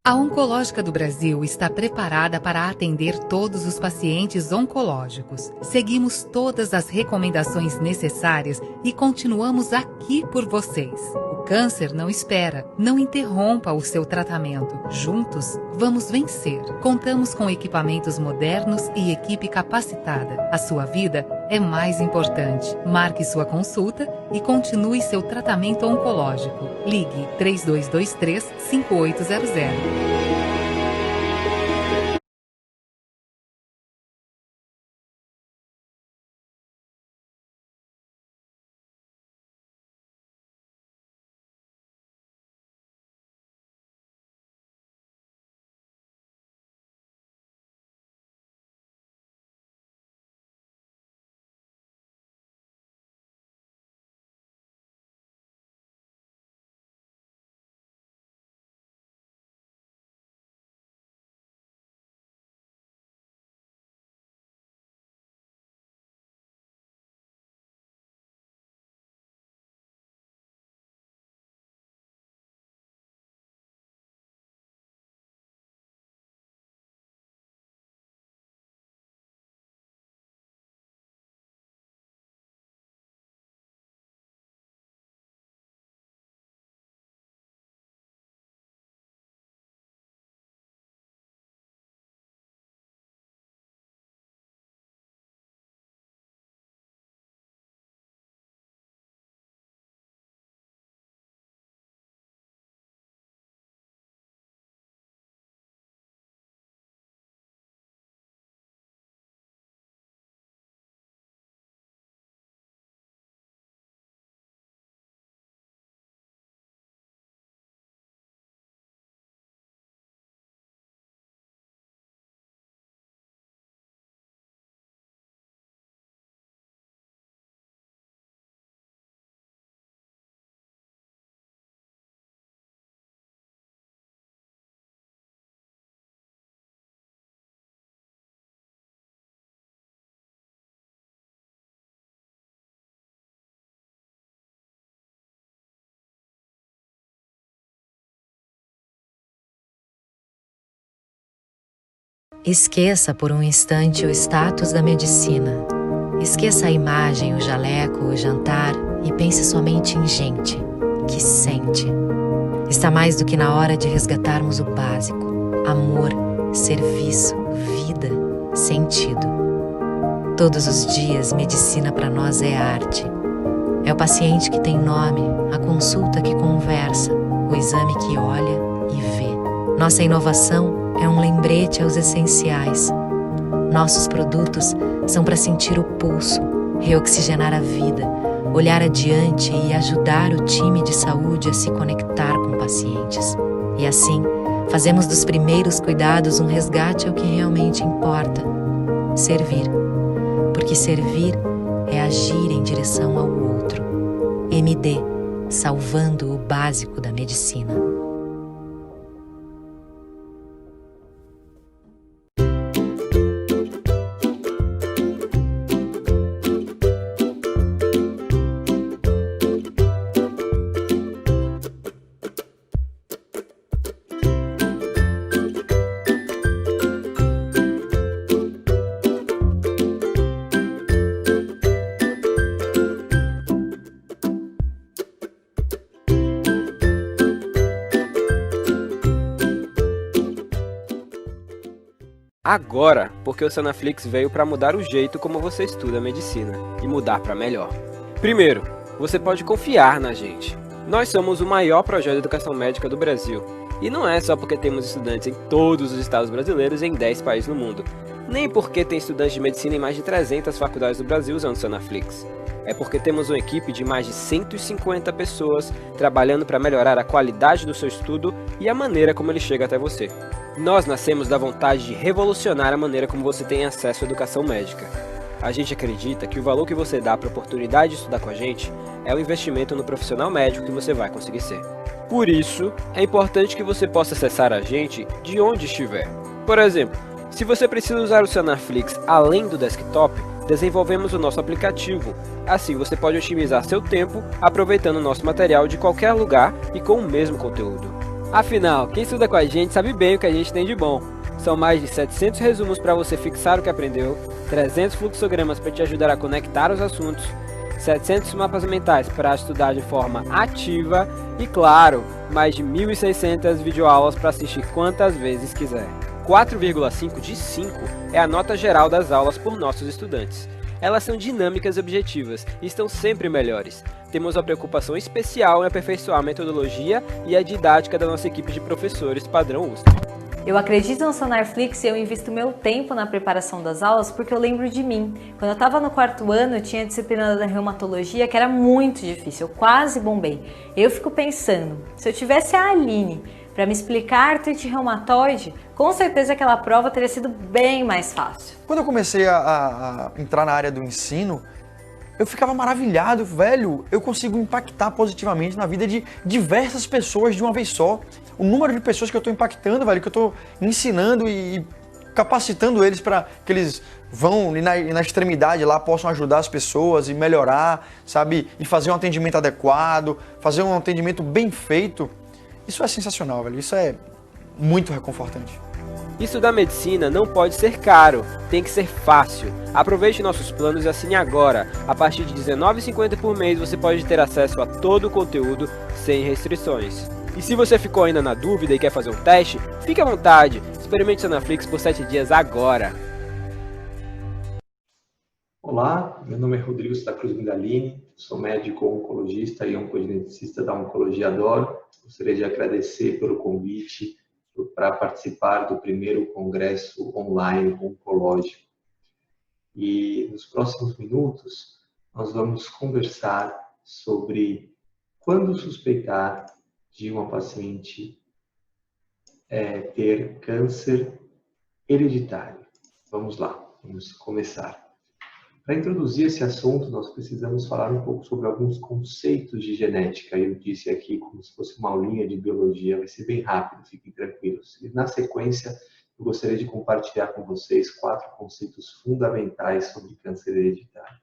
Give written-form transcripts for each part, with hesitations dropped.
A Oncológica do Brasil está preparada para atender todos os pacientes oncológicos. Seguimos todas as recomendações necessárias e continuamos aqui por vocês. O câncer não espera, não interrompa o seu tratamento. Juntos, vamos vencer. Contamos com equipamentos modernos e equipe capacitada. A sua vida é mais importante. Marque sua consulta e continue seu tratamento oncológico. Ligue 3223-5800. Esqueça por um instante o status da medicina. Esqueça a imagem, o jaleco, o jantar e pense somente em gente que sente. Está mais do que na hora de resgatarmos o básico: amor, serviço, vida, sentido. Todos os dias, medicina para nós é arte. É o paciente que tem nome, a consulta que conversa, o exame que olha e vê. Nossa inovação é um lembrete aos essenciais. Nossos produtos são para sentir o pulso, reoxigenar a vida, olhar adiante e ajudar o time de saúde a se conectar com pacientes. E assim, fazemos dos primeiros cuidados um resgate ao que realmente importa: servir. Porque servir é agir em direção ao outro. MD, salvando o básico da medicina. Agora, porque o Sanaflix veio para mudar o jeito como você estuda medicina e mudar para melhor. Primeiro, você pode confiar na gente. Nós somos o maior projeto de educação médica do Brasil. E não é só porque temos estudantes em todos os estados brasileiros e em 10 países no mundo. Nem porque tem estudantes de medicina em mais de 300 faculdades do Brasil usando o Sanaflix. É porque temos uma equipe de mais de 150 pessoas trabalhando para melhorar a qualidade do seu estudo e a maneira como ele chega até você. Nós nascemos da vontade de revolucionar a maneira como você tem acesso à educação médica. A gente acredita que o valor que você dá para a oportunidade de estudar com a gente é o investimento no profissional médico que você vai conseguir ser. Por isso, é importante que você possa acessar a gente de onde estiver. Por exemplo, se você precisa usar o Sanaflix além do desktop, desenvolvemos o nosso aplicativo. Assim você pode otimizar seu tempo aproveitando o nosso material de qualquer lugar e com o mesmo conteúdo. Afinal, quem estuda com a gente sabe bem o que a gente tem de bom. São mais de 700 resumos para você fixar o que aprendeu, 300 fluxogramas para te ajudar a conectar os assuntos, 700 mapas mentais para estudar de forma ativa e, claro, mais de 1.600 videoaulas para assistir quantas vezes quiser. 4,5 de 5 é a nota geral das aulas por nossos estudantes. Elas são dinâmicas e objetivas e estão sempre melhores. Temos uma preocupação especial em aperfeiçoar a metodologia e a didática da nossa equipe de professores padrão USP. Eu acredito no Sonarflix e eu invisto meu tempo na preparação das aulas porque eu lembro de mim. Quando eu estava no 4º ano, eu tinha a disciplina da reumatologia que era muito difícil, eu quase bombei. Eu fico pensando, se eu tivesse a Aline para me explicar artrite reumatoide, com certeza aquela prova teria sido bem mais fácil. Quando eu comecei a entrar na área do ensino, eu ficava maravilhado, velho, eu consigo impactar positivamente na vida de diversas pessoas de uma vez só. O número de pessoas que eu estou impactando, velho, que eu estou ensinando e capacitando eles para que eles vão na extremidade lá, possam ajudar as pessoas e melhorar, sabe? E fazer um atendimento adequado, fazer um atendimento bem feito. Isso é sensacional, velho, isso é muito reconfortante. Estudar medicina não pode ser caro, tem que ser fácil. Aproveite nossos planos e assine agora. A partir de R$19,50 por mês você pode ter acesso a todo o conteúdo sem restrições. E se você ficou ainda na dúvida e quer fazer um teste, fique à vontade. Experimente o Sonaflix por 7 dias agora. Olá, meu nome é Rodrigo da Cruz Guidalini, sou médico oncologista e oncogeneticista da Oncologia Adoro. Gostaria de agradecer pelo convite para participar do primeiro congresso online oncológico. E nos próximos minutos nós vamos conversar sobre quando suspeitar de uma paciente ter câncer hereditário. Vamos lá, vamos começar. Para introduzir esse assunto, nós precisamos falar um pouco sobre alguns conceitos de genética. Eu disse aqui como se fosse uma aulinha de biologia, vai ser bem rápido, fiquem tranquilos. E na sequência, eu gostaria de compartilhar com vocês 4 conceitos fundamentais sobre câncer hereditário.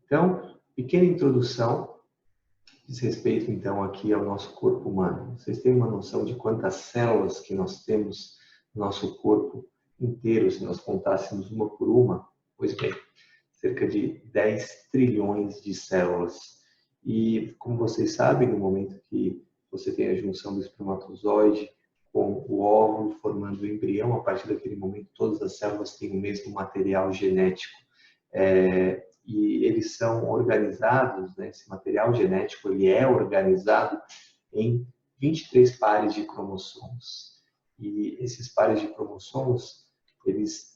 Então, pequena introdução, diz respeito então aqui ao nosso corpo humano. Vocês têm uma noção de quantas células que nós temos no nosso corpo inteiro, se nós contássemos uma por uma? Pois bem, cerca de 10 trilhões de células. E, como vocês sabem, no momento que você tem a junção do espermatozoide com o óvulo formando o embrião, a partir daquele momento todas as células têm o mesmo material genético. E eles são organizados, né, esse material genético ele é organizado em 23 pares de cromossomos. E esses pares de cromossomos, eles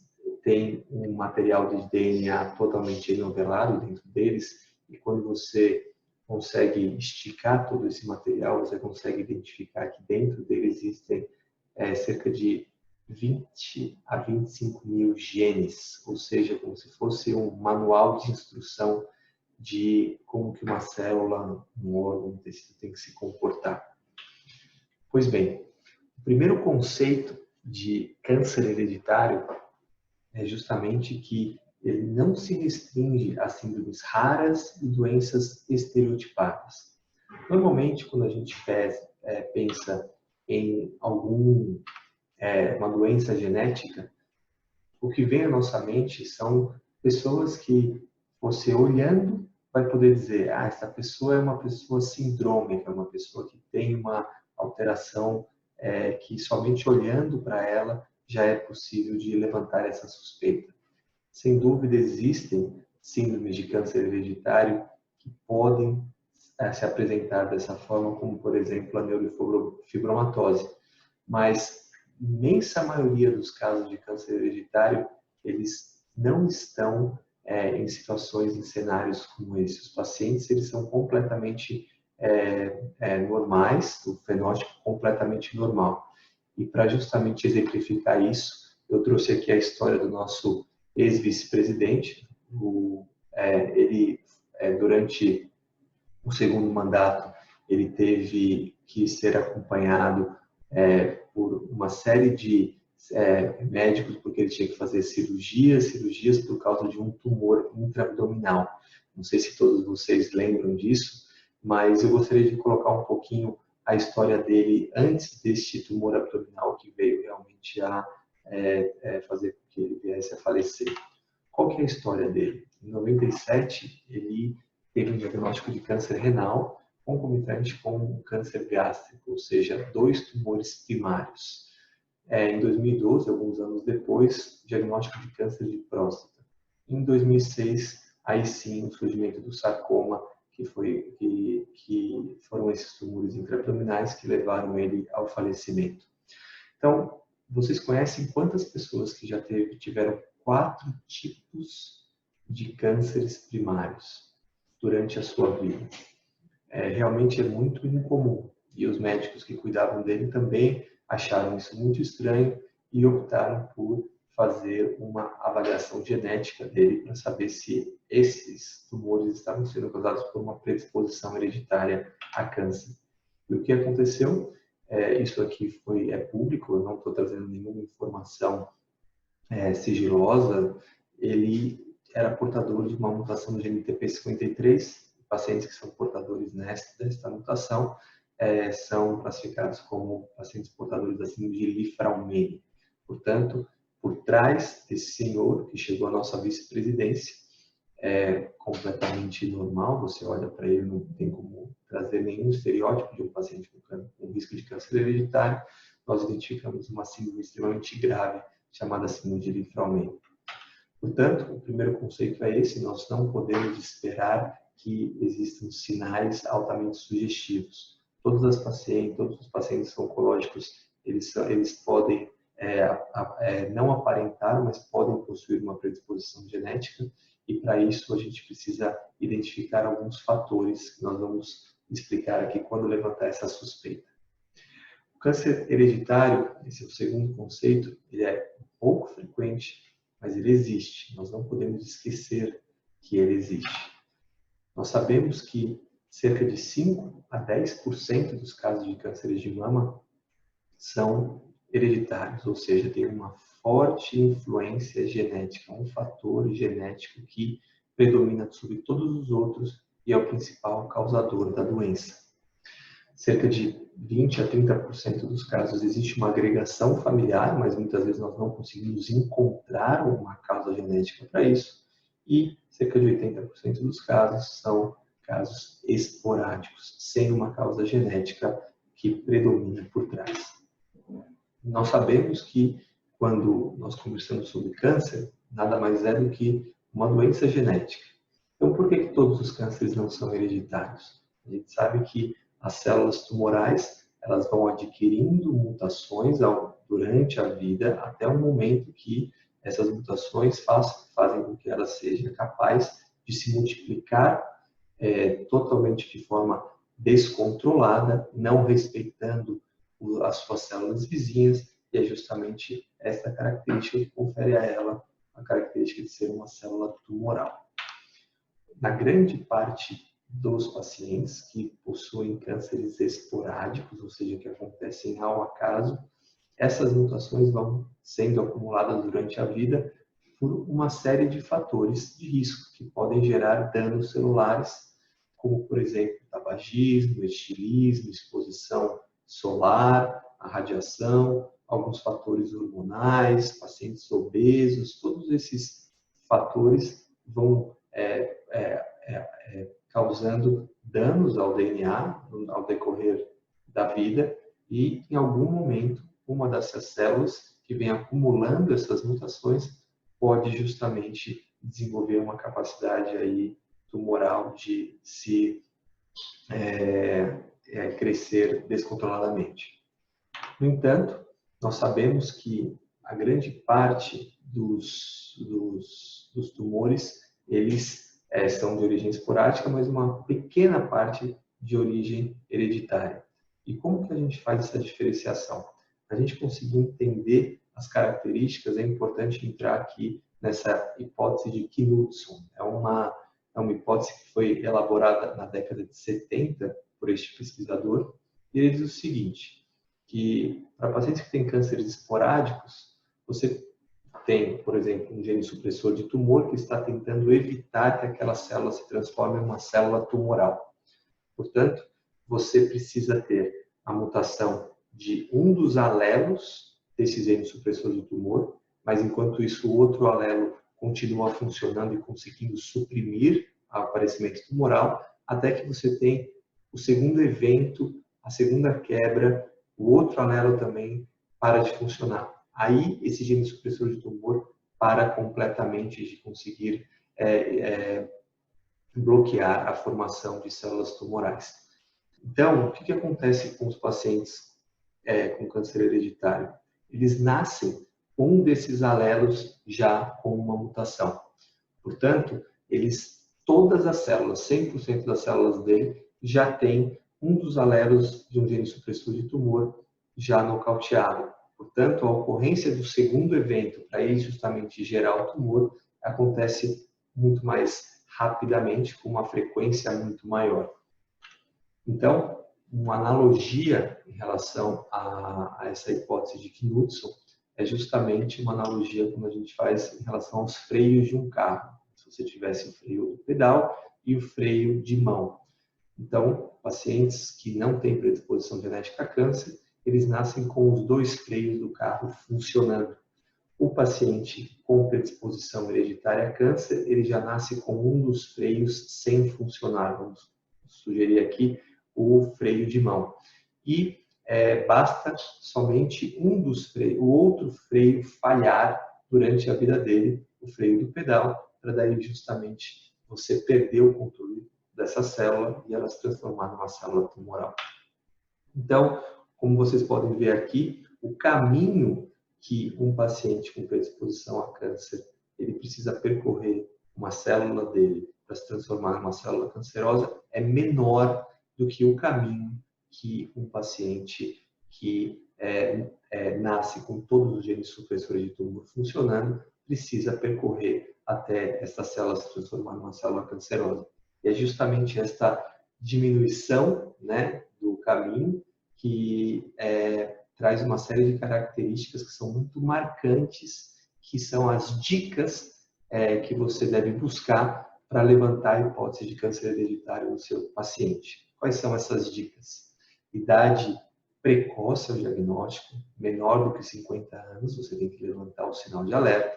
tem um material de DNA totalmente enovelado dentro deles, e quando você consegue esticar todo esse material, você consegue identificar que dentro dele existem cerca de 20 a 25 mil genes, ou seja, como se fosse um manual de instrução de como que uma célula, um órgão, um tecido tem que se comportar. Pois bem, o primeiro conceito de câncer hereditário é justamente que ele não se restringe a síndromes raras e doenças estereotipadas. Normalmente, quando a gente pensa em uma doença genética, o que vem à nossa mente são pessoas que você olhando vai poder dizer, essa pessoa é uma pessoa sindrômica, uma pessoa que tem uma alteração que somente olhando para ela já é possível de levantar essa suspeita. Sem dúvida, existem síndromes de câncer hereditário que podem se apresentar dessa forma, como, por exemplo, a neurofibromatose. Mas, imensa maioria dos casos de câncer hereditário, eles não estão em situações, em cenários como esse. Os pacientes, eles são completamente normais, o fenótipo completamente normal. E para justamente exemplificar isso, eu trouxe aqui a história do nosso ex-vice-presidente. Ele, durante o segundo mandato, ele teve que ser acompanhado por uma série de médicos, porque ele tinha que fazer cirurgias por causa de um tumor intraabdominal. Não sei se todos vocês lembram disso, mas eu gostaria de colocar um pouquinho a história dele antes deste tumor abdominal que veio realmente a fazer com que ele viesse a falecer. Qual que é a história dele? Em 97, ele teve um diagnóstico de câncer renal concomitante com um câncer gástrico, ou seja, 2 tumores primários. Em 2012, alguns anos depois, diagnóstico de câncer de próstata. Em 2006, aí sim, o surgimento do sarcoma, que foram esses tumores intraabdominais que levaram ele ao falecimento. Então, vocês conhecem quantas pessoas que já tiveram 4 tipos de cânceres primários durante a sua vida? Realmente é muito incomum. E os médicos que cuidavam dele também acharam isso muito estranho e optaram por fazer uma avaliação genética dele para saber se esses tumores estavam sendo causados por uma predisposição hereditária a câncer. E o que aconteceu? Isso aqui é público, eu não estou trazendo nenhuma informação sigilosa. Ele era portador de uma mutação do gene TP53. Pacientes que são portadores desta mutação são classificados como pacientes portadores da síndrome de Li-Fraumeni. Portanto, por trás desse senhor que chegou à nossa vice-presidência, completamente normal, você olha para ele, não tem como trazer nenhum estereótipo de um paciente com risco de câncer hereditário. Nós identificamos uma síndrome extremamente grave chamada síndrome de Li-Fraumeni. Portanto, o primeiro conceito é esse: nós não podemos esperar que existam sinais altamente sugestivos. Todos os pacientes oncológicos, eles podem não aparentar, mas podem possuir uma predisposição genética, e para isso a gente precisa identificar alguns fatores que nós vamos explicar aqui quando levantar essa suspeita. O câncer hereditário, esse é o segundo conceito, ele é pouco frequente, mas ele existe. Nós não podemos esquecer que ele existe. Nós sabemos que cerca de 5 a 10% dos casos de cânceres de mama são hereditários, ou seja, tem uma forte influência genética, um fator genético que predomina sobre todos os outros e é o principal causador da doença. Cerca de 20 a 30% dos casos existe uma agregação familiar, mas muitas vezes nós não conseguimos encontrar uma causa genética para isso. E cerca de 80% dos casos são casos esporádicos, sem uma causa genética que predomina por trás. Nós sabemos que quando nós conversamos sobre câncer, nada mais é do que uma doença genética. Então, por que todos os cânceres não são hereditários? A gente sabe que as células tumorais, elas vão adquirindo mutações durante a vida, até o momento que essas mutações fazem com que ela seja capaz de se multiplicar totalmente de forma descontrolada, não respeitando as suas células vizinhas, e é justamente essa característica que confere a ela a característica de ser uma célula tumoral. Na grande parte dos pacientes que possuem cânceres esporádicos, ou seja, que acontecem ao acaso, essas mutações vão sendo acumuladas durante a vida por uma série de fatores de risco que podem gerar danos celulares, como, por exemplo, tabagismo, estilismo, exposição solar, a radiação, alguns fatores hormonais, pacientes obesos. Todos esses fatores vão causando danos ao DNA ao decorrer da vida, e em algum momento uma dessas células que vem acumulando essas mutações pode justamente desenvolver uma capacidade aí tumoral de se crescer descontroladamente. No entanto, nós sabemos que a grande parte dos tumores, eles são de origem esporádica, mas uma pequena parte de origem hereditária. E como que a gente faz essa diferenciação? Para a gente conseguir entender as características, é importante entrar aqui nessa hipótese de Knudson. É uma hipótese que foi elaborada na década de 70 por este pesquisador, e ele diz o seguinte, que para pacientes que têm cânceres esporádicos, você tem, por exemplo, um gene supressor de tumor que está tentando evitar que aquela célula se transforme em uma célula tumoral. Portanto, você precisa ter a mutação de um dos alelos desse gene supressor do tumor, mas enquanto isso o outro alelo continua funcionando e conseguindo suprimir o aparecimento tumoral, até que você tem o segundo evento, a segunda quebra, o outro alelo também para de funcionar. Aí esse gene supressor de tumor para completamente de conseguir bloquear a formação de células tumorais. Então, o que acontece com os pacientes com câncer hereditário? Eles nascem com um desses alelos já com uma mutação. Portanto, todas as células, 100% das células dele, já tem um dos alelos de um gene supressor de tumor já nocauteado. Portanto, a ocorrência do segundo evento para ele justamente gerar o tumor acontece muito mais rapidamente, com uma frequência muito maior. Então, uma analogia em relação a essa hipótese de Knudson é justamente uma analogia quando a gente faz em relação aos freios de um carro. Se você tivesse o freio do pedal e o freio de mão. Então, pacientes que não têm predisposição genética a câncer, eles nascem com os dois freios do carro funcionando. O paciente com predisposição hereditária a câncer, ele já nasce com um dos freios sem funcionar. Vamos sugerir aqui o freio de mão. E basta somente um dos freios, o outro freio falhar durante a vida dele, o freio do pedal, para daí justamente você perder o controle dessa célula e ela se transformar numa célula tumoral. Então, como vocês podem ver aqui, o caminho que um paciente com predisposição a câncer ele precisa percorrer uma célula dele para se transformar numa célula cancerosa é menor do que o caminho que um paciente que nasce com todos os genes supressores de tumor funcionando precisa percorrer até essa célula se transformar numa célula cancerosa. E é justamente esta diminuição, né, do caminho que traz uma série de características que são muito marcantes, que são as dicas que você deve buscar para levantar a hipótese de câncer hereditário no seu paciente. Quais são essas dicas? Idade precoce ao diagnóstico, menor do que 50 anos, você tem que levantar o sinal de alerta.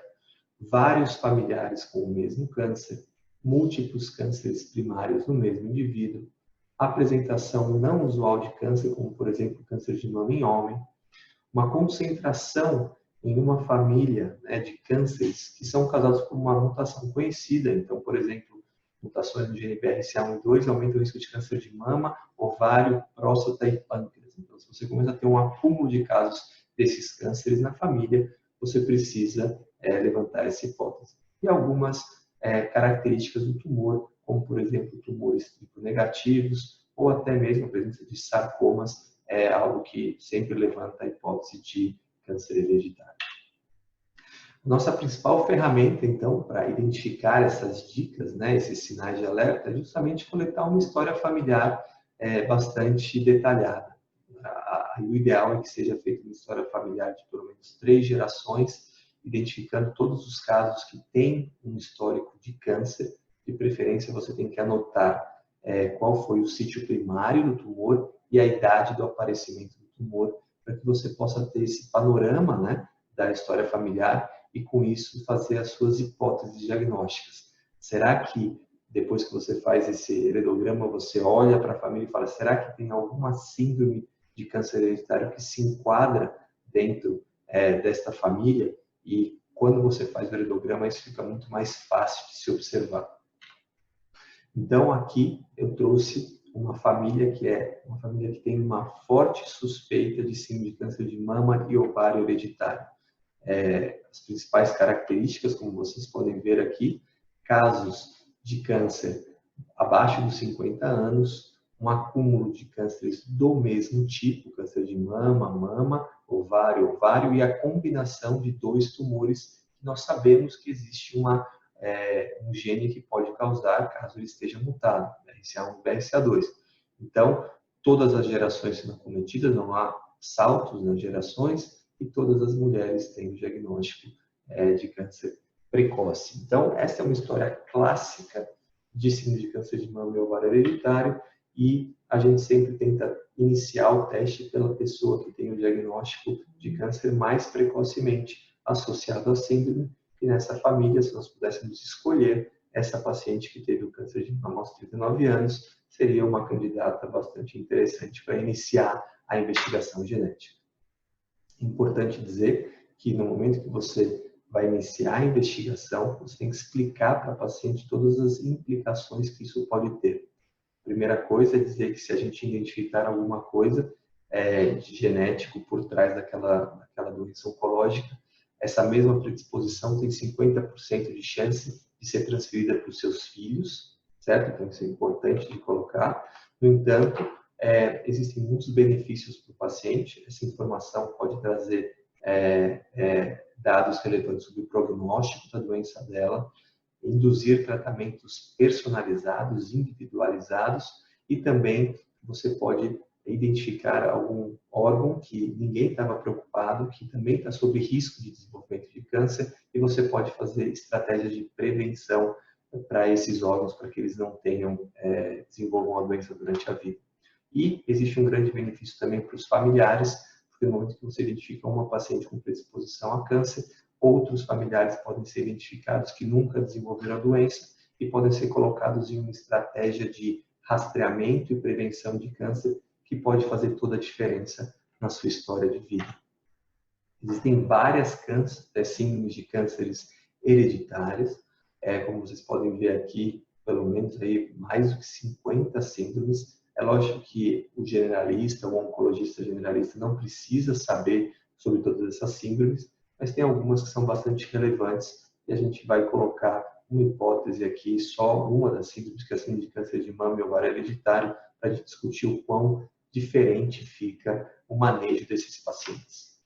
Vários familiares com o mesmo câncer, múltiplos cânceres primários no mesmo indivíduo, apresentação não usual de câncer, como por exemplo câncer de mama em homem, uma concentração em uma família, né, de cânceres que são causados por uma mutação conhecida. Então, por exemplo, mutações no gene BRCA1 e 2 aumentam o risco de câncer de mama, ovário, próstata e pâncreas. Então, se você começa a ter um acúmulo de casos desses cânceres na família, você precisa levantar essa hipótese. E algumas características do tumor, como por exemplo tumores triple-negativos ou até mesmo a presença de sarcomas, é algo que sempre levanta a hipótese de câncer hereditário. Nossa principal ferramenta, então, para identificar essas dicas, né, esses sinais de alerta, é justamente coletar uma história familiar bastante detalhada. O ideal é que seja feita uma história familiar de pelo menos 3 gerações, identificando todos os casos que têm um histórico de câncer. De preferência, você tem que anotar qual foi o sítio primário do tumor e a idade do aparecimento do tumor, para que você possa ter esse panorama, né, da história familiar e, com isso, fazer as suas hipóteses diagnósticas. Será que, depois que você faz esse heredograma, você olha para a família e fala, será que tem alguma síndrome de câncer hereditário que se enquadra dentro desta família? E quando você faz o heredograma, isso fica muito mais fácil de se observar. Então, aqui eu trouxe uma família que tem uma forte suspeita de síndrome de câncer de mama e ovário hereditário. As principais características, como vocês podem ver aqui, casos de câncer abaixo dos 50 anos, um acúmulo de cânceres do mesmo tipo, câncer de mama, mama, ovário, ovário, e a combinação de 2 tumores que nós sabemos que existe um gene que pode causar, caso ele esteja mutado, BRCA1 e BRCA2. Então, todas as gerações sendo acometidas, não há saltos nas gerações, e todas as mulheres têm o diagnóstico de câncer precoce. Então, essa é uma história clássica de síndrome de câncer de mama e ovário hereditário, e a gente sempre tenta iniciar o teste pela pessoa que tem o diagnóstico de câncer mais precocemente associado à síndrome, e nessa família, se nós pudéssemos escolher, essa paciente que teve o câncer de mama aos 39 anos seria uma candidata bastante interessante para iniciar a investigação genética. Importante dizer que no momento que você vai iniciar a investigação, você tem que explicar para a paciente todas as implicações que isso pode ter. Primeira coisa é dizer que se a gente identificar alguma coisa de genético por trás daquela doença oncológica, essa mesma predisposição tem 50% de chance de ser transferida para os seus filhos, certo? Então isso é importante de colocar. No entanto, existem muitos benefícios para o paciente. Essa informação pode trazer dados relevantes sobre o prognóstico da doença dela, induzir tratamentos personalizados, individualizados, e também você pode identificar algum órgão que ninguém estava preocupado, que também está sob risco de desenvolvimento de câncer, e você pode fazer estratégias de prevenção para esses órgãos, para que eles não desenvolvam a doença durante a vida. E existe um grande benefício também para os familiares, porque no momento que você identifica uma paciente com predisposição a câncer, outros familiares podem ser identificados que nunca desenvolveram a doença e podem ser colocados em uma estratégia de rastreamento e prevenção de câncer que pode fazer toda a diferença na sua história de vida. Existem várias síndromes de cânceres hereditárias, como vocês podem ver aqui, pelo menos aí mais do que 50 síndromes. É lógico que o generalista, o oncologista generalista não precisa saber sobre todas essas síndromes, mas tem algumas que são bastante relevantes e a gente vai colocar uma hipótese aqui, só uma das síndromes, que é a síndrome de câncer de mama e ovário hereditário, para a gente discutir o quão diferente fica o manejo desses pacientes.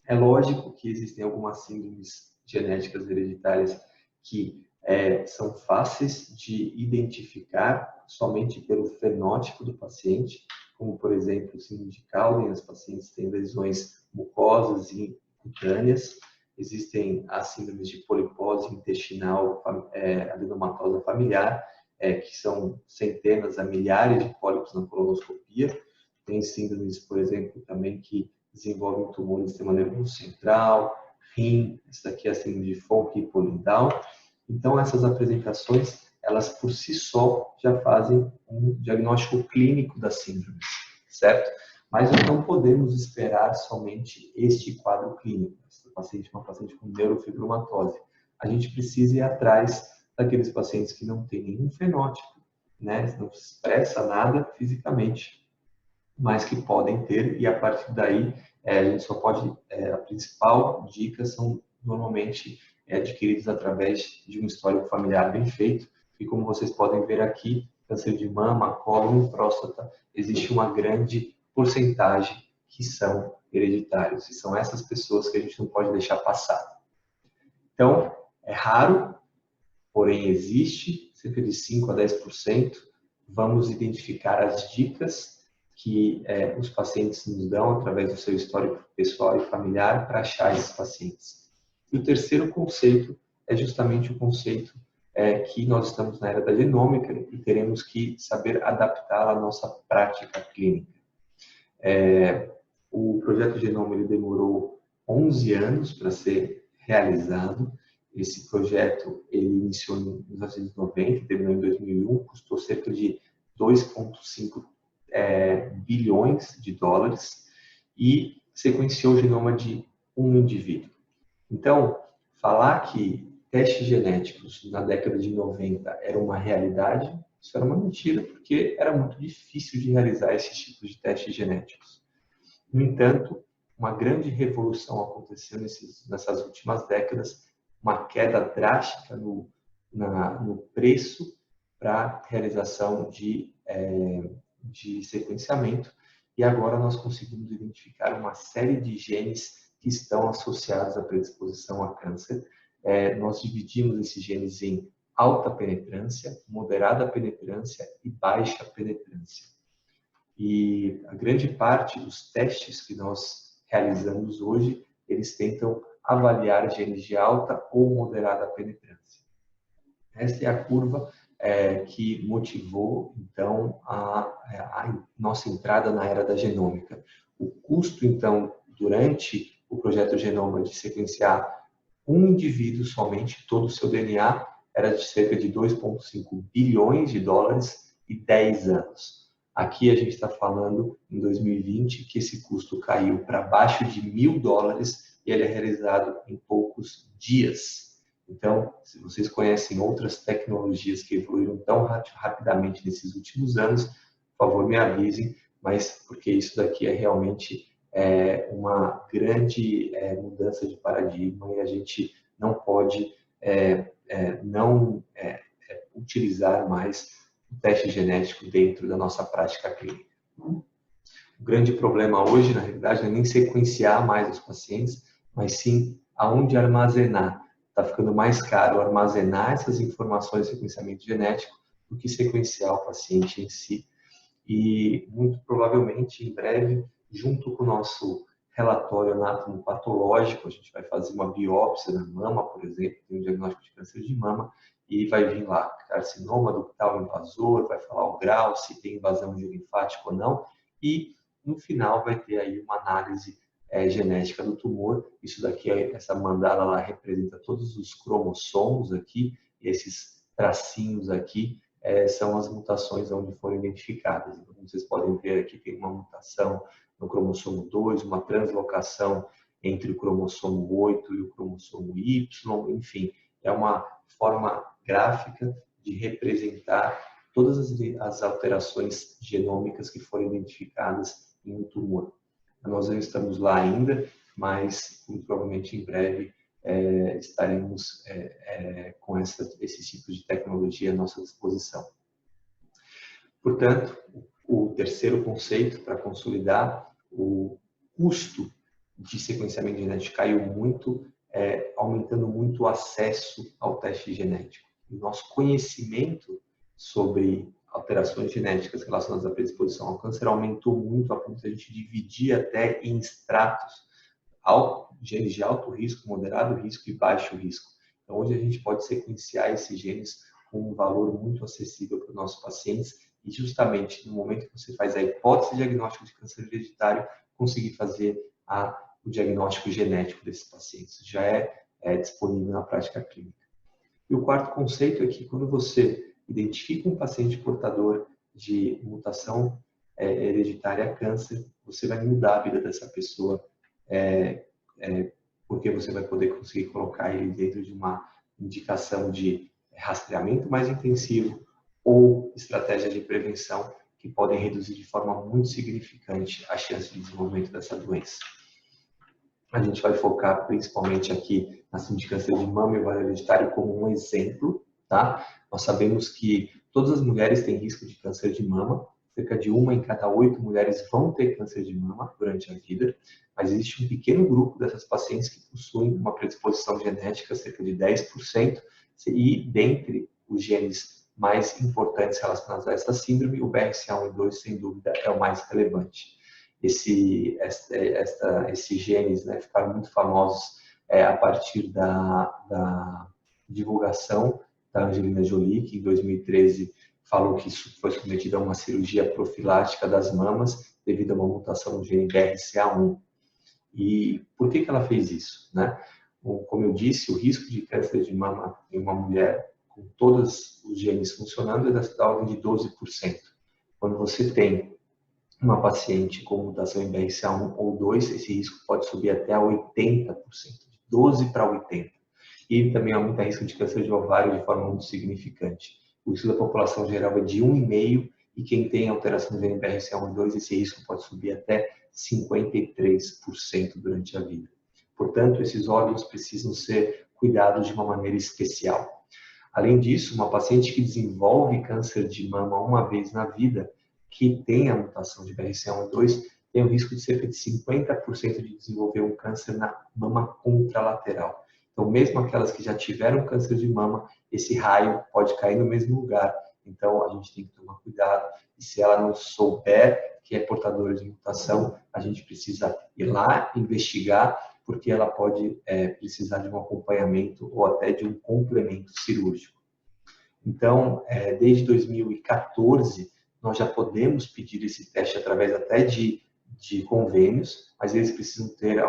É lógico que existem algumas síndromes genéticas hereditárias que são fáceis de identificar somente pelo fenótipo do paciente, como, por exemplo, o síndrome de Cowden. As pacientes têm lesões mucosas e cutâneas. Existem as síndromes de polipose intestinal adenomatosa familiar, que são centenas a milhares de pólipos na colonoscopia. Tem síndromes, por exemplo, também que desenvolvem tumores do sistema nervoso central, rim. Essa daqui é a síndrome de Fonck e Hippolyta. Então, essas apresentações, elas por si só já fazem um diagnóstico clínico das síndromes, certo? Mas nós não podemos esperar somente este quadro clínico. Essa paciente é uma paciente com neurofibromatose. A gente precisa ir atrás daqueles pacientes que não têm nenhum fenótipo, né? Não se expressa nada fisicamente, mas que podem ter, e a partir daí a gente só pode, a principal dica são normalmente adquiridos através de um histórico familiar bem feito, e como vocês podem ver aqui, câncer de mama, cólon e próstata, existe uma grande porcentagem que são hereditários, e são essas pessoas que a gente não pode deixar passar. Então, é raro, porém existe, cerca de 5 a 10%. Vamos identificar as dicas que os pacientes nos dão através do seu histórico pessoal e familiar para achar esses pacientes. E o terceiro conceito é justamente o conceito que nós estamos na era da genômica e teremos que saber adaptá-la à nossa prática clínica. O projeto Genoma ele demorou 11 anos para ser realizado. Esse projeto ele iniciou em 1990, terminou em 2001, custou cerca de 2,5 bilhões de dólares e sequenciou o genoma de um indivíduo. Então, falar que testes genéticos na década de 90 era uma realidade, isso era uma mentira, porque era muito difícil de realizar esses tipos de testes genéticos. No entanto, uma grande revolução aconteceu nessas últimas décadas, uma queda drástica no preço para a realização de sequenciamento, e agora nós conseguimos identificar uma série de genes que estão associados à predisposição a câncer. Nós dividimos esses genes em alta penetrância, moderada penetrância e baixa penetrância. E a grande parte dos testes que nós realizamos hoje, eles tentam avaliar genes de alta ou moderada penetrância. Esta é a curva que motivou, então, a nossa entrada na era da genômica. O custo, então, durante o projeto Genoma de sequenciar um indivíduo somente, todo o seu DNA, era de cerca de 2,5 bilhões de dólares e 10 anos. Aqui a gente está falando, em 2020, que esse custo caiu para abaixo de $1.000 e ele é realizado em poucos dias. Então, se vocês conhecem outras tecnologias que evoluíram tão rapidamente nesses últimos anos, por favor, me avisem, mas porque isso daqui é realmente uma grande mudança de paradigma e a gente não pode utilizar mais o teste genético dentro da nossa prática clínica. O grande problema hoje, na realidade, não é nem sequenciar mais os pacientes, mas sim aonde armazenar. Está ficando mais caro armazenar essas informações de sequenciamento genético do que sequenciar o paciente em si. E, muito provavelmente, em breve, junto com o nosso relatório anatomopatológico, a gente vai fazer uma biópsia na mama, por exemplo, tem um diagnóstico de câncer de mama, e vai vir lá carcinoma ductal invasor, vai falar o grau, se tem invasão de linfático ou não, e no final vai ter aí uma análise genética do tumor. Isso daqui, essa mandala, ela representa todos os cromossomos aqui, e esses tracinhos aqui são as mutações onde foram identificadas. Então, como vocês podem ver aqui, tem uma mutação no cromossomo 2, uma translocação entre o cromossomo 8 e o cromossomo Y, enfim, é uma forma gráfica de representar todas as alterações genômicas que foram identificadas em um tumor. Nós não estamos lá ainda, mas muito provavelmente em breve estaremos com esse tipo de tecnologia à nossa disposição. Portanto, o terceiro conceito para consolidar, o custo de sequenciamento genético caiu muito, aumentando muito o acesso ao teste genético. O nosso conhecimento sobre alterações genéticas relacionadas à predisposição ao câncer aumentou muito a ponto de a gente dividir até em estratos, genes de alto risco, moderado risco e baixo risco. Então, hoje a gente pode sequenciar esses genes com um valor muito acessível para os nossos pacientes e justamente no momento que você faz a hipótese diagnóstica de câncer hereditário, conseguir fazer o diagnóstico genético desses pacientes. Já é disponível na prática clínica. E o quarto conceito é que quando você identifica um paciente portador de mutação hereditária câncer, você vai mudar a vida dessa pessoa, porque você vai poder conseguir colocar ele dentro de uma indicação de rastreamento mais intensivo ou estratégia de prevenção que podem reduzir de forma muito significante a chance de desenvolvimento dessa doença. A gente vai focar principalmente aqui na síndrome de câncer de mama e ovário hereditário como um exemplo, tá? Nós sabemos que todas as mulheres têm risco de câncer de mama, cerca de 1 em cada 8 mulheres vão ter câncer de mama durante a vida, mas existe um pequeno grupo dessas pacientes que possuem uma predisposição genética, cerca de 10%, e dentre os genes mais importantes relacionados a essa síndrome, o BRCA1 e 2, sem dúvida, é o mais relevante. Esses genes, né, ficaram muito famosos a partir da divulgação da Angelina Jolie, que em 2013 falou que isso foi submetido a uma cirurgia profilática das mamas devido a uma mutação no gene BRCA1. E por que ela fez isso, né? Como eu disse, o risco de câncer de mama em uma mulher com todos os genes funcionando é da ordem de 12%. Quando você tem uma paciente com mutação em BRCA1 ou 2, esse risco pode subir até a 80%, de 12 para 80%. E também aumenta o risco de câncer de ovário de forma muito significante. O risco da população geral é de 1,5%, e quem tem alteração do gene BRCA1 e 2, esse risco pode subir até 53% durante a vida. Portanto, esses órgãos precisam ser cuidados de uma maneira especial. Além disso, uma paciente que desenvolve câncer de mama uma vez na vida, que tem a mutação de BRCA1 e 2, tem o risco de cerca de 50% de desenvolver um câncer na mama contralateral. Então, mesmo aquelas que já tiveram câncer de mama, esse raio pode cair no mesmo lugar. Então, a gente tem que tomar cuidado. E se ela não souber que é portadora de mutação, a gente precisa ir lá investigar, porque ela pode precisar de um acompanhamento ou até de um complemento cirúrgico. Então, desde 2014, nós já podemos pedir esse teste através até de convênios, mas eles precisam ter,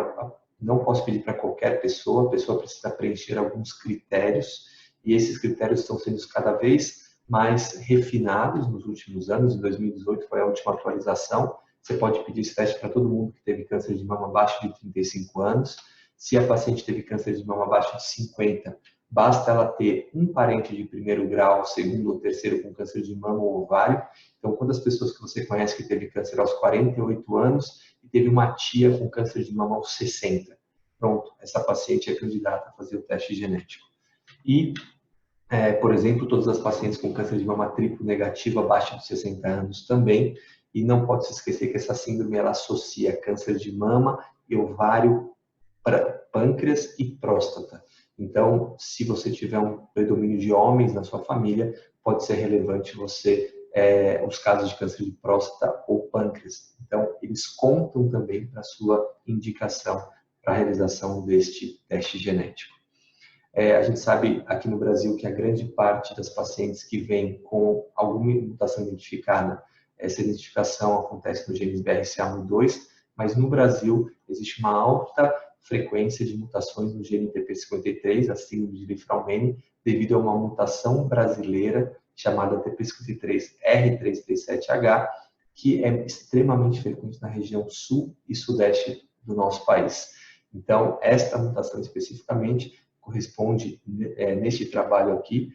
não posso pedir para qualquer pessoa, a pessoa precisa preencher alguns critérios, e esses critérios estão sendo cada vez mais refinados nos últimos anos. Em 2018 foi a última atualização. Você pode pedir esse teste para todo mundo que teve câncer de mama abaixo de 35 anos. Se a paciente teve câncer de mama abaixo de 50, basta ela ter um parente de primeiro grau, segundo ou terceiro com câncer de mama ou ovário. Então, quantas pessoas que você conhece que teve câncer aos 48 anos e teve uma tia com câncer de mama aos 60? Pronto, essa paciente é candidata a fazer o teste genético. E, por exemplo, todas as pacientes com câncer de mama triplo negativo abaixo de 60 anos também. E não pode se esquecer que essa síndrome ela associa câncer de mama e ovário, pâncreas e próstata. Então, se você tiver um predomínio de homens na sua família, pode ser relevante você os casos de câncer de próstata ou pâncreas. Então, eles contam também para a sua indicação para a realização deste teste genético. A gente sabe aqui no Brasil que a grande parte das pacientes que vêm com alguma mutação identificada, essa identificação acontece no genes BRCA1 e 2, mas no Brasil existe uma alta frequência de mutações no gene TP53, a síndrome de Li-Fraumeni, devido a uma mutação brasileira chamada TP53R337H, que é extremamente frequente na região sul e sudeste do nosso país. Então, esta mutação especificamente corresponde, neste trabalho aqui,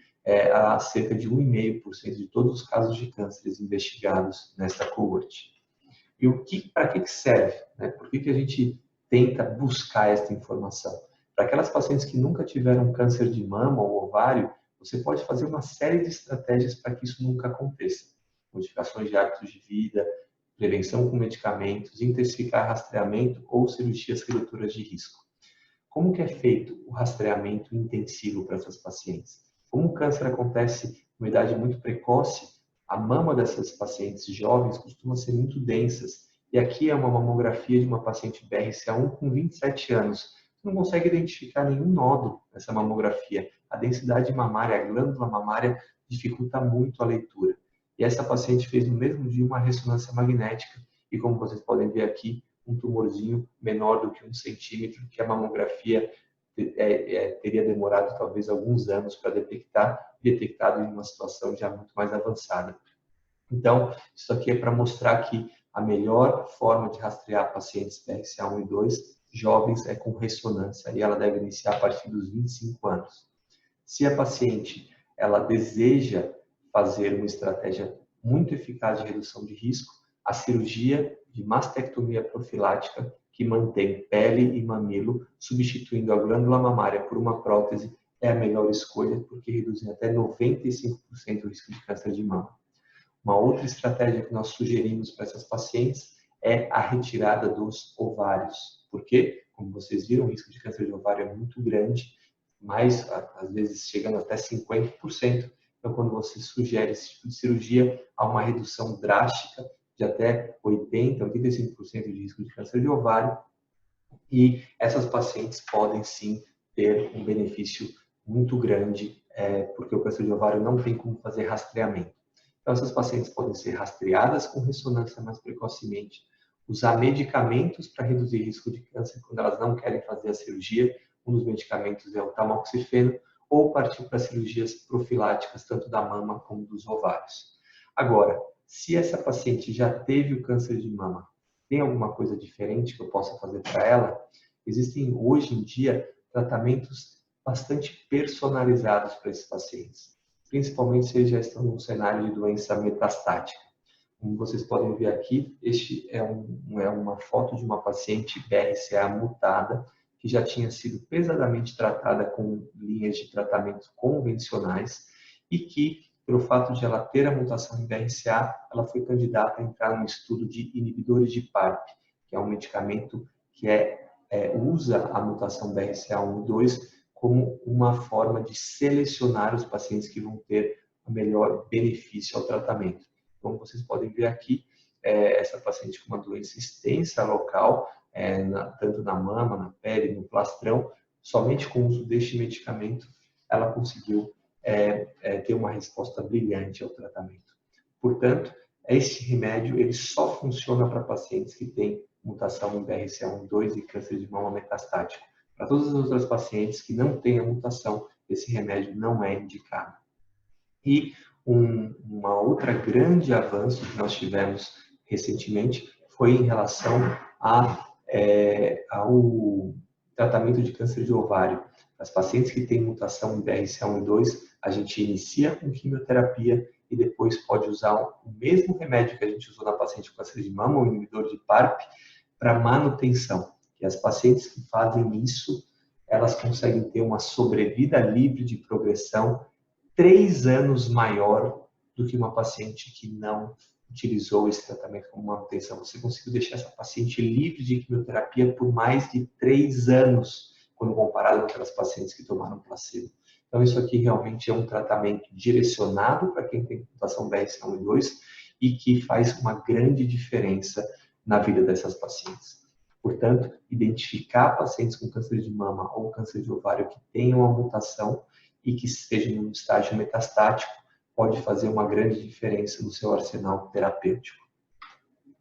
a cerca de 1,5% de todos os casos de cânceres investigados nesta cohort. E para que serve? Né? Por que a gente tenta buscar esta informação? Para aquelas pacientes que nunca tiveram câncer de mama ou ovário, você pode fazer uma série de estratégias para que isso nunca aconteça. Modificações de hábitos de vida, prevenção com medicamentos, intensificar rastreamento ou cirurgias redutoras de risco. Como que é feito o rastreamento intensivo para essas pacientes? Como o câncer acontece em uma idade muito precoce, a mama dessas pacientes jovens costuma ser muito densas. E aqui é uma mamografia de uma paciente BRCA1 com 27 anos. Você não consegue identificar nenhum nódulo nessa mamografia. A densidade mamária, a glândula mamária, dificulta muito a leitura. E essa paciente fez no mesmo dia uma ressonância magnética. E como vocês podem ver aqui, um tumorzinho menor do que 1 centímetro, que a mamografia teria demorado talvez alguns anos para detectado em uma situação já muito mais avançada. Então, isso aqui é para mostrar que a melhor forma de rastrear pacientes BRCA1 e 2 jovens é com ressonância e ela deve iniciar a partir dos 25 anos. Se a paciente ela deseja fazer uma estratégia muito eficaz de redução de risco, a cirurgia de mastectomia profilática, que mantém pele e mamilo, substituindo a glândula mamária por uma prótese, é a melhor escolha, porque reduz até 95% o risco de câncer de mama. Uma outra estratégia que nós sugerimos para essas pacientes é a retirada dos ovários, porque, como vocês viram, o risco de câncer de ovário é muito grande, mais, às vezes, chegando até 50%. Então, quando você sugere esse tipo de cirurgia, há uma redução drástica de até 80%, 85% de risco de câncer de ovário, e essas pacientes podem sim ter um benefício muito grande, porque o câncer de ovário não tem como fazer rastreamento. Então, essas pacientes podem ser rastreadas com ressonância mais precocemente, usar medicamentos para reduzir risco de câncer quando elas não querem fazer a cirurgia. Um dos medicamentos é o tamoxifeno, ou partir para cirurgias profiláticas, tanto da mama como dos ovários. Agora, se essa paciente já teve o câncer de mama, tem alguma coisa diferente que eu possa fazer para ela? Existem, hoje em dia, tratamentos bastante personalizados para esses pacientes, principalmente se eles já estão num cenário de doença metastática. Como vocês podem ver aqui, este é uma foto de uma paciente BRCA mutada, que já tinha sido pesadamente tratada com linhas de tratamento convencionais e que, pelo fato de ela ter a mutação em BRCA, ela foi candidata a entrar no estudo de inibidores de PARP, que é um medicamento que usa a mutação BRCA1 e 2 como uma forma de selecionar os pacientes que vão ter o melhor benefício ao tratamento. Como vocês podem ver aqui, essa paciente com uma doença extensa local, tanto na mama, na pele, no plastrão, somente com o uso deste medicamento, ela conseguiu ter uma resposta brilhante ao tratamento. Portanto, esse remédio ele só funciona para pacientes que têm mutação em BRCA1/2 e câncer de mama metastático. Para todas as outras pacientes que não têm a mutação, esse remédio não é indicado. E uma outra grande avanço que nós tivemos recentemente foi em relação ao tratamento de câncer de ovário. As pacientes que têm mutação em BRCA1/2, a gente inicia com quimioterapia e depois pode usar o mesmo remédio que a gente usou na paciente com câncer de mama, o inibidor de PARP, para manutenção. E as pacientes que fazem isso, elas conseguem ter uma sobrevida livre de progressão 3 anos maior do que uma paciente que não utilizou esse tratamento como manutenção. Você conseguiu deixar essa paciente livre de quimioterapia por mais de 3 anos, quando comparado com aquelas pacientes que tomaram placebo. Então, isso aqui realmente é um tratamento direcionado para quem tem mutação BRCA1/2 e que faz uma grande diferença na vida dessas pacientes. Portanto, identificar pacientes com câncer de mama ou câncer de ovário que tenham a mutação e que estejam no estágio metastático pode fazer uma grande diferença no seu arsenal terapêutico.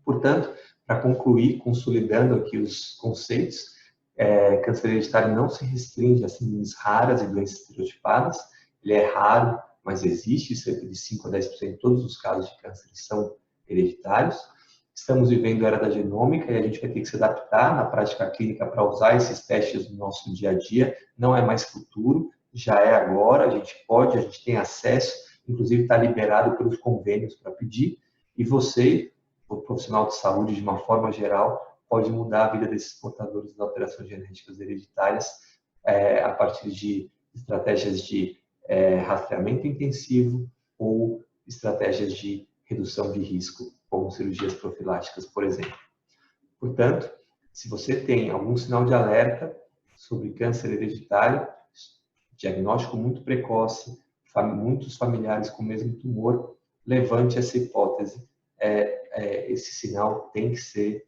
Portanto, para concluir, consolidando aqui os conceitos, câncer hereditário não se restringe a síndromes raras e doenças estereotipadas. Ele é raro, mas existe, cerca de 5 a 10% de todos os casos de câncer são hereditários. Estamos vivendo a era da genômica e a gente vai ter que se adaptar na prática clínica para usar esses testes no nosso dia a dia. Não é mais futuro, já é agora, a gente tem acesso, inclusive está liberado pelos convênios para pedir, e você, o profissional de saúde de uma forma geral, pode mudar a vida desses portadores de alterações genéticas hereditárias a partir de estratégias de rastreamento intensivo ou estratégias de redução de risco, como cirurgias profiláticas, por exemplo. Portanto, se você tem algum sinal de alerta sobre câncer hereditário, diagnóstico muito precoce, muitos familiares com o mesmo tumor, levante essa hipótese. Esse sinal tem que ser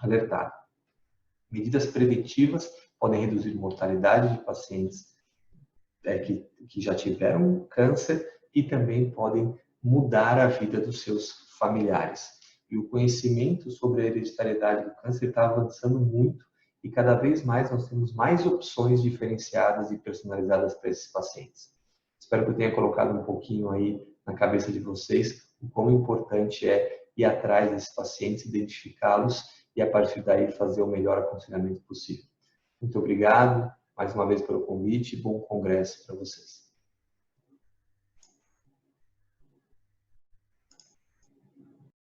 alertado. Medidas preventivas podem reduzir mortalidade de pacientes que já tiveram câncer e também podem mudar a vida dos seus familiares. E o conhecimento sobre a hereditariedade do câncer está avançando muito e cada vez mais nós temos mais opções diferenciadas e personalizadas para esses pacientes. Espero que eu tenha colocado um pouquinho aí na cabeça de vocês o quão importante é ir atrás desses pacientes, identificá-los e a partir daí fazer o melhor aconselhamento possível. Muito obrigado mais uma vez pelo convite e bom congresso para vocês.